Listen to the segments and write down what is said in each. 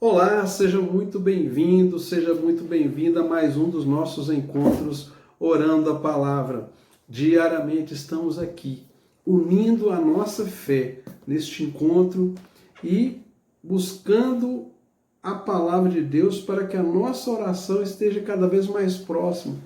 Olá, seja muito bem-vindo, seja muito bem-vinda a mais um dos nossos encontros Orando a Palavra. Diariamente estamos aqui, unindo a nossa fé neste encontro e buscando a Palavra de Deus para que a nossa oração esteja cada vez mais próxima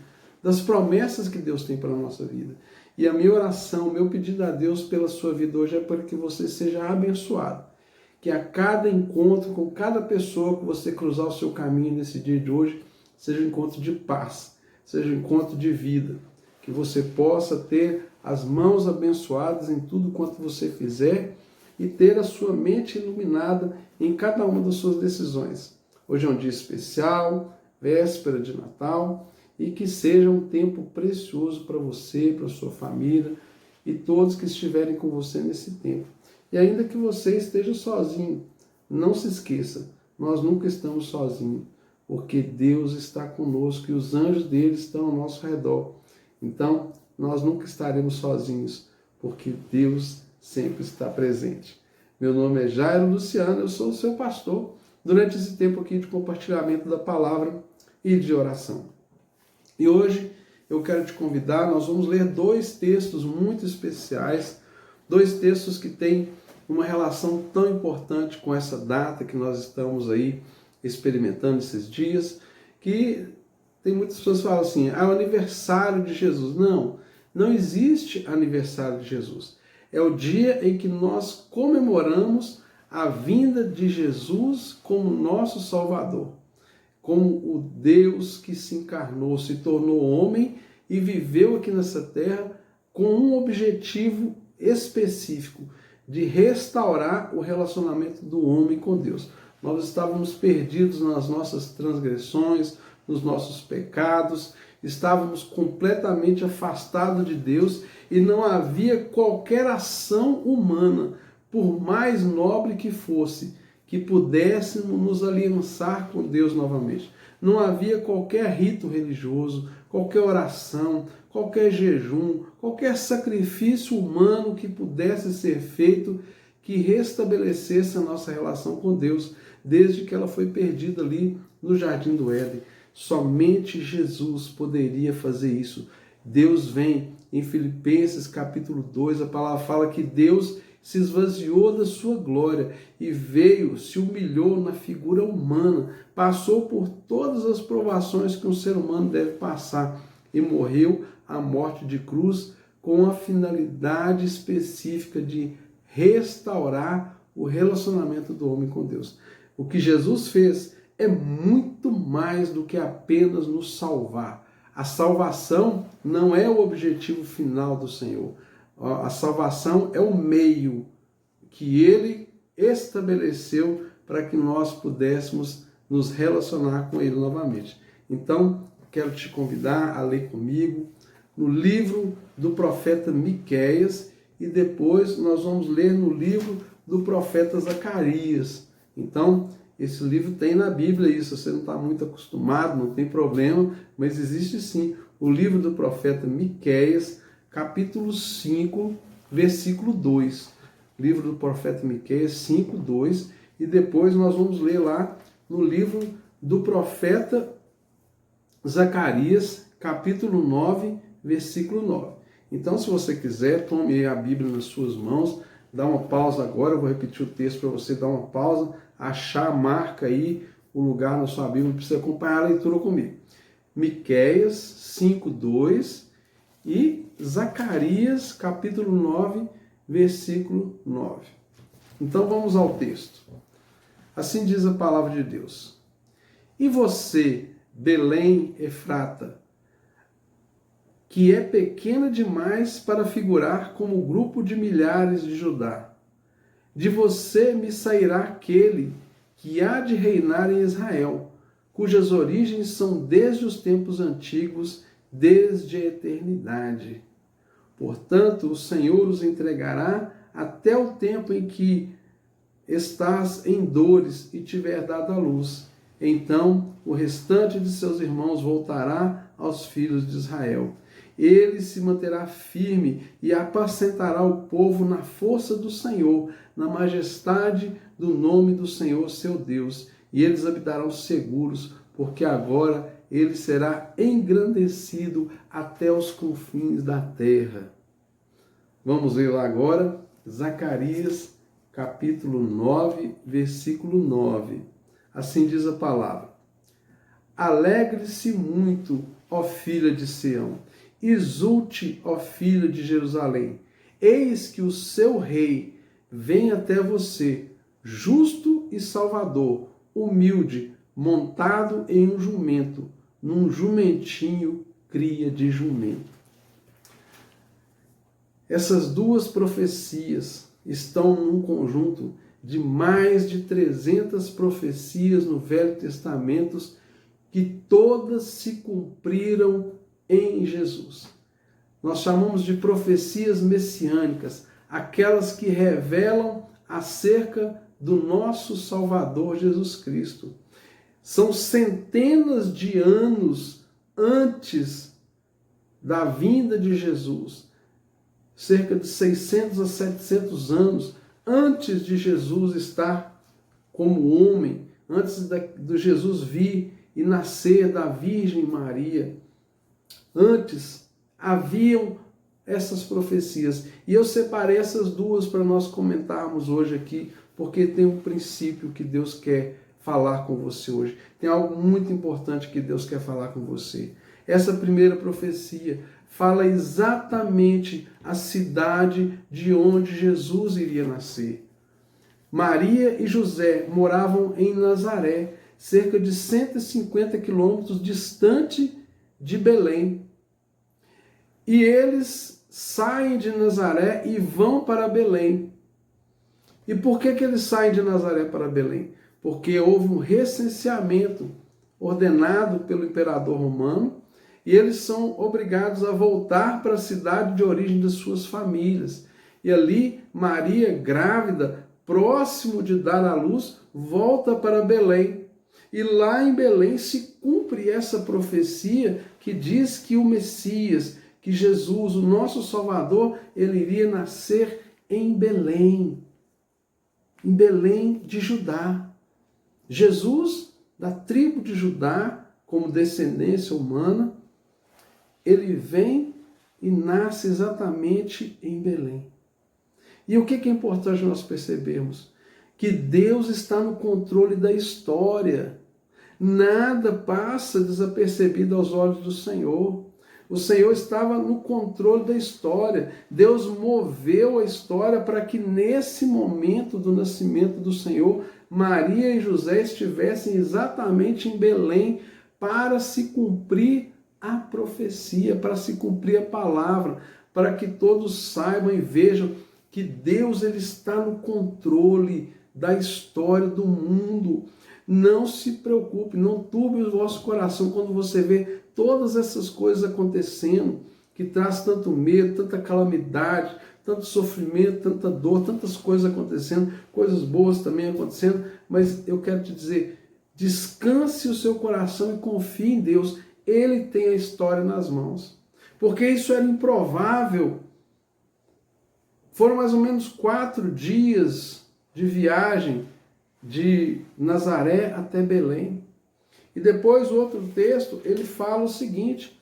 das promessas que Deus tem para a nossa vida. E a minha oração, o meu pedido a Deus pela sua vida hoje é para que você seja abençoado. Que a cada encontro com cada pessoa que você cruzar o seu caminho nesse dia de hoje, seja um encontro de paz, seja um encontro de vida. Que você possa ter as mãos abençoadas em tudo quanto você fizer e ter a sua mente iluminada em cada uma das suas decisões. Hoje é um dia especial, véspera de Natal, e que seja um tempo precioso para você, para a sua família e todos que estiverem com você nesse tempo. E ainda que você esteja sozinho, não se esqueça, nós nunca estamos sozinhos, porque Deus está conosco e os anjos dele estão ao nosso redor. Então, nós nunca estaremos sozinhos, porque Deus sempre está presente. Meu nome é Jairo Luciano, eu sou o seu pastor, durante esse tempo aqui de compartilhamento da palavra e de oração. E hoje eu quero te convidar, nós vamos ler dois textos muito especiais, dois textos que têm uma relação tão importante com essa data que nós estamos aí experimentando esses dias, que tem muitas pessoas que falam assim, é o aniversário de Jesus. Não, não existe aniversário de Jesus. É o dia em que nós comemoramos a vinda de Jesus como nosso Salvador, como o Deus que se encarnou, se tornou homem e viveu aqui nessa terra com um objetivo específico, de restaurar o relacionamento do homem com Deus. Nós estávamos perdidos nas nossas transgressões, nos nossos pecados, estávamos completamente afastados de Deus e não havia qualquer ação humana, por mais nobre que fosse, que pudéssemos nos aliançar com Deus novamente. Não havia qualquer rito religioso, qualquer oração, qualquer jejum, qualquer sacrifício humano que pudesse ser feito que restabelecesse a nossa relação com Deus, desde que ela foi perdida ali no Jardim do Éden. Somente Jesus poderia fazer isso. Deus vem em Filipenses capítulo 2, a palavra fala que Deus se esvaziou da sua glória e veio, se humilhou na figura humana, passou por todas as provações que um ser humano deve passar e morreu a morte de cruz com a finalidade específica de restaurar o relacionamento do homem com Deus. O que Jesus fez é muito mais do que apenas nos salvar. A salvação não é o objetivo final do Senhor. A salvação é o meio que Ele estabeleceu para que nós pudéssemos nos relacionar com Ele novamente. Então, quero te convidar a ler comigo no livro do profeta Miqueias e depois nós vamos ler no livro do profeta Zacarias. Então, esse livro tem na Bíblia isso, você não está muito acostumado, não tem problema, mas existe sim o livro do profeta Miqueias, capítulo 5, versículo 2. Livro do profeta Miqueias 5, 2. E depois nós vamos ler lá no livro do profeta Zacarias, capítulo 9, versículo 9. Então, se você quiser, tome a Bíblia nas suas mãos, dá uma pausa agora, eu vou repetir o texto para você dar uma pausa, achar, marca aí o lugar na sua Bíblia, precisa acompanhar a leitura comigo. Miqueias 5, 2 e Zacarias, capítulo 9, versículo 9. Então, vamos ao texto. Assim diz a palavra de Deus. E você, Belém Efrata, que é pequena demais para figurar como o grupo de milhares de Judá. De você me sairá aquele que há de reinar em Israel, cujas origens são desde os tempos antigos, desde a eternidade. Portanto, o Senhor os entregará até o tempo em que estás em dores e tiver dado à luz. Então, o restante de seus irmãos voltará aos filhos de Israel. Ele se manterá firme e apacentará o povo na força do Senhor, na majestade do nome do Senhor seu Deus, e eles habitarão seguros, porque agora ele será engrandecido até os confins da terra. Vamos ver lá agora, Zacarias, capítulo 9, versículo 9. Assim diz a palavra: Alegre-se muito, ó filha de Sião, exulte, ó filha de Jerusalém. Eis que o seu rei vem até você, justo e salvador, humilde, montado em um jumento, num jumentinho cria de jumento. Essas duas profecias estão num conjunto de mais de 300 profecias no Velho Testamento que todas se cumpriram em Jesus. Nós chamamos de profecias messiânicas, aquelas que revelam acerca do nosso Salvador Jesus Cristo. São centenas de anos antes da vinda de Jesus, cerca de 600 a 700 anos antes de Jesus estar como homem, antes de Jesus vir e nascer da Virgem Maria. Antes haviam essas profecias. E eu separei essas duas para nós comentarmos hoje aqui, porque tem um princípio que Deus quer falar com você hoje. Tem algo muito importante que Deus quer falar com você. Essa primeira profecia fala exatamente a cidade de onde Jesus iria nascer. Maria e José moravam em Nazaré, cerca de 150 quilômetros distante de Belém. E eles saem de Nazaré e vão para Belém. E por que eles saem de Nazaré para Belém? Porque houve um recenseamento ordenado pelo imperador romano e eles são obrigados a voltar para a cidade de origem das suas famílias. E ali, Maria, grávida, próximo de dar à luz, volta para Belém. E lá em Belém se cumpre essa profecia que diz que o Messias, que Jesus, o nosso Salvador, ele iria nascer em Belém de Judá. Jesus, da tribo de Judá, como descendência humana, ele vem e nasce exatamente em Belém. E o que é importante nós percebermos? Que Deus está no controle da história. Nada passa desapercebido aos olhos do Senhor. O Senhor estava no controle da história. Deus moveu a história para que nesse momento do nascimento do Senhor, Maria e José estivessem exatamente em Belém para se cumprir a profecia, para se cumprir a palavra, para que todos saibam e vejam que Deus ele está no controle da história do mundo. Não se preocupe, não turbe o vosso coração quando você vê todas essas coisas acontecendo, que traz tanto medo, tanta calamidade, tanto sofrimento, tanta dor, tantas coisas acontecendo, coisas boas também acontecendo, mas eu quero te dizer, descanse o seu coração e confie em Deus. Ele tem a história nas mãos. Porque isso era improvável. Foram mais ou menos 4 dias de viagem de Nazaré até Belém. E depois o outro texto, ele fala o seguinte,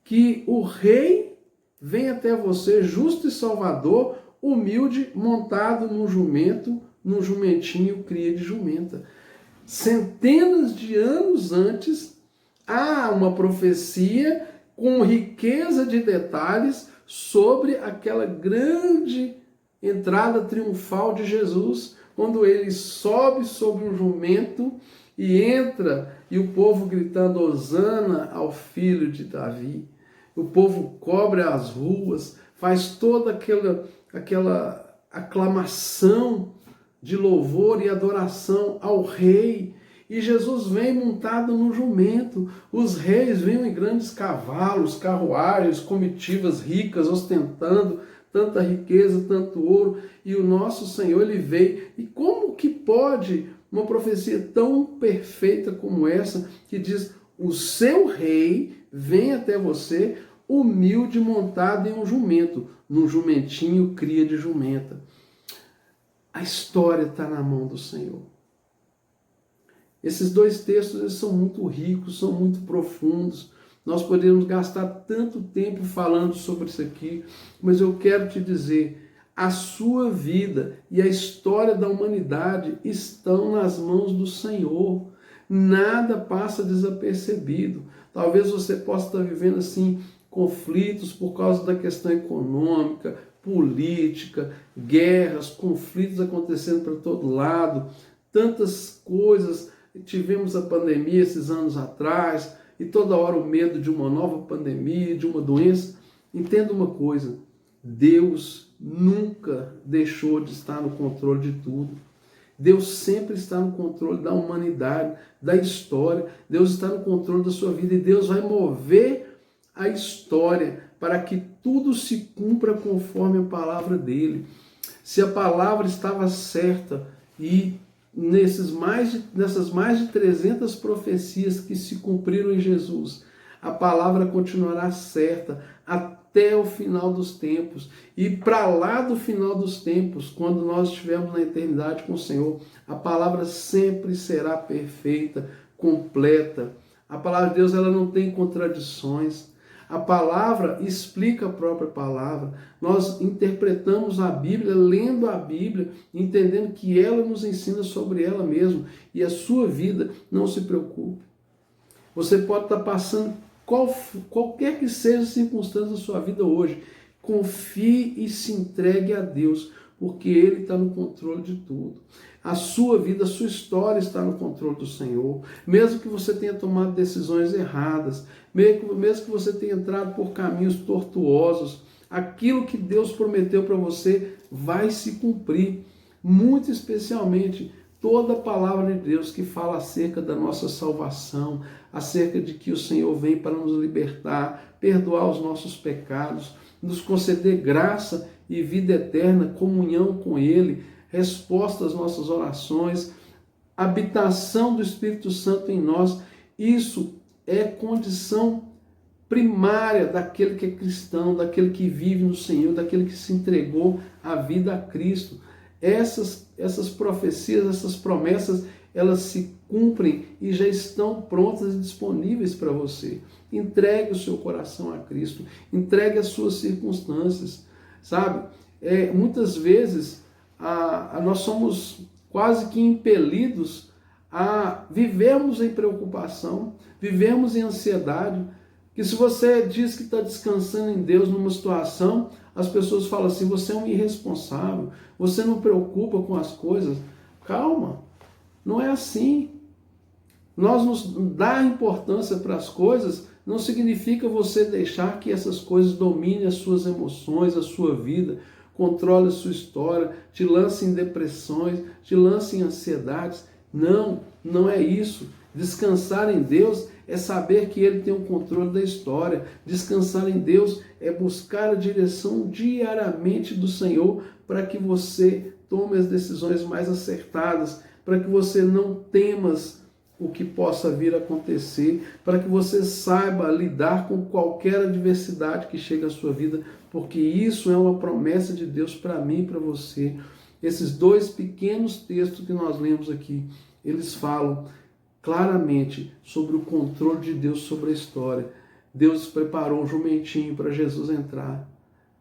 que o rei vem até você, justo e salvador, humilde, montado num jumento, num jumentinho cria de jumenta. Centenas de anos antes, há uma profecia com riqueza de detalhes sobre aquela grande entrada triunfal de Jesus, quando ele sobe sobre um jumento e entra, e o povo gritando Hosana ao filho de Davi. O povo cobre as ruas, faz toda aquela aclamação de louvor e adoração ao rei. E Jesus vem montado no jumento. Os reis vêm em grandes cavalos, carruagens, comitivas ricas, ostentando tanta riqueza, tanto ouro. E o nosso Senhor, ele veio. E como que pode uma profecia tão perfeita como essa, que diz, o seu rei vem até você, humilde, montado em um jumento, num jumentinho cria de jumenta. A história está na mão do Senhor. Esses dois textos eles são muito ricos, são muito profundos. Nós poderíamos gastar tanto tempo falando sobre isso aqui, mas eu quero te dizer, a sua vida e a história da humanidade estão nas mãos do Senhor. Nada passa desapercebido. Talvez você possa estar vivendo assim conflitos por causa da questão econômica, política, guerras, conflitos acontecendo para todo lado, tantas coisas. Tivemos a pandemia esses anos atrás e toda hora o medo de uma nova pandemia, de uma doença. Entenda uma coisa, Deus nunca deixou de estar no controle de tudo. Deus sempre está no controle da humanidade, da história. Deus está no controle da sua vida e Deus vai mover a história para que tudo se cumpra conforme a palavra dele. Se a palavra estava certa e nessas mais de 300 profecias que se cumpriram em Jesus, a palavra continuará certa até o final dos tempos. E para lá do final dos tempos, quando nós estivermos na eternidade com o Senhor, a palavra sempre será perfeita, completa. A palavra de Deus ela não tem contradições. A palavra explica a própria palavra. Nós interpretamos a Bíblia, lendo a Bíblia, entendendo que ela nos ensina sobre ela mesma. E a sua vida, não se preocupe. Você pode estar passando qualquer que seja a circunstância da sua vida hoje. Confie e se entregue a Deus, porque Ele está no controle de tudo. A sua vida, a sua história está no controle do Senhor. Mesmo que você tenha tomado decisões erradas, mesmo que você tenha entrado por caminhos tortuosos, aquilo que Deus prometeu para você vai se cumprir. Muito especialmente toda a palavra de Deus que fala acerca da nossa salvação, acerca de que o Senhor vem para nos libertar, perdoar os nossos pecados, nos conceder graça e vida eterna, comunhão com Ele, resposta às nossas orações, habitação do Espírito Santo em nós. Isso é condição primária daquele que é cristão, daquele que vive no Senhor, daquele que se entregou a vida a Cristo. Essas profecias, essas promessas, elas se cumprem e já estão prontas e disponíveis para você. Entregue o seu coração a Cristo, entregue as suas circunstâncias, sabe? Muitas vezes nós somos quase que impelidos a vivermos em preocupação, vivemos em ansiedade, que se você diz que está descansando em Deus numa situação, as pessoas falam assim, você é um irresponsável, você não preocupa com as coisas. Calma, não é assim. Nós nos dar importância para as coisas não significa você deixar que essas coisas dominem as suas emoções, a sua vida, controle a sua história, te lance em depressões, te lance em ansiedades. Não, não é isso. Descansar em Deus é saber que Ele tem o controle da história. Descansar em Deus é buscar a direção diariamente do Senhor para que você tome as decisões mais acertadas, para que você não temas o que possa vir a acontecer, para que você saiba lidar com qualquer adversidade que chegue à sua vida, porque isso é uma promessa de Deus para mim e para você. Esses dois pequenos textos que nós lemos aqui, eles falam claramente sobre o controle de Deus sobre a história. Deus preparou um jumentinho para Jesus entrar.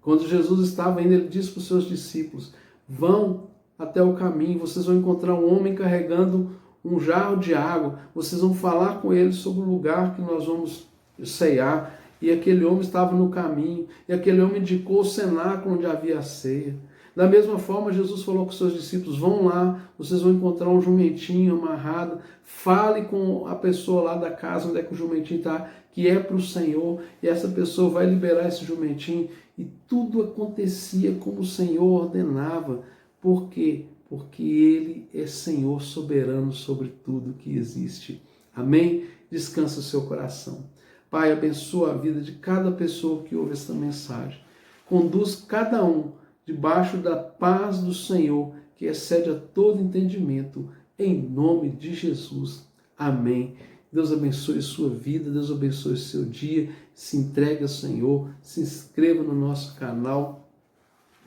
Quando Jesus estava indo, ele disse para os seus discípulos, vão até o caminho, vocês vão encontrar um homem carregando um jarro de água, vocês vão falar com ele sobre o lugar que nós vamos ceiar. E aquele homem estava no caminho, e aquele homem indicou o cenáculo onde havia a ceia. Da mesma forma, Jesus falou com os seus discípulos, vão lá, vocês vão encontrar um jumentinho amarrado, fale com a pessoa lá da casa onde é que o jumentinho está, que é para o Senhor, e essa pessoa vai liberar esse jumentinho, e tudo acontecia como o Senhor ordenava. Por quê? Porque Ele é Senhor soberano sobre tudo que existe. Amém? Descansa o seu coração. Pai, abençoa a vida de cada pessoa que ouve esta mensagem. Conduz cada um debaixo da paz do Senhor, que excede a todo entendimento, em nome de Jesus. Amém. Deus abençoe sua vida, Deus abençoe seu dia. Se entregue ao Senhor, se inscreva no nosso canal,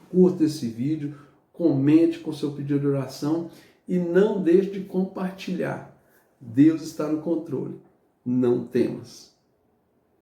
curta esse vídeo, comente com seu pedido de oração e não deixe de compartilhar. Deus está no controle. Não temas.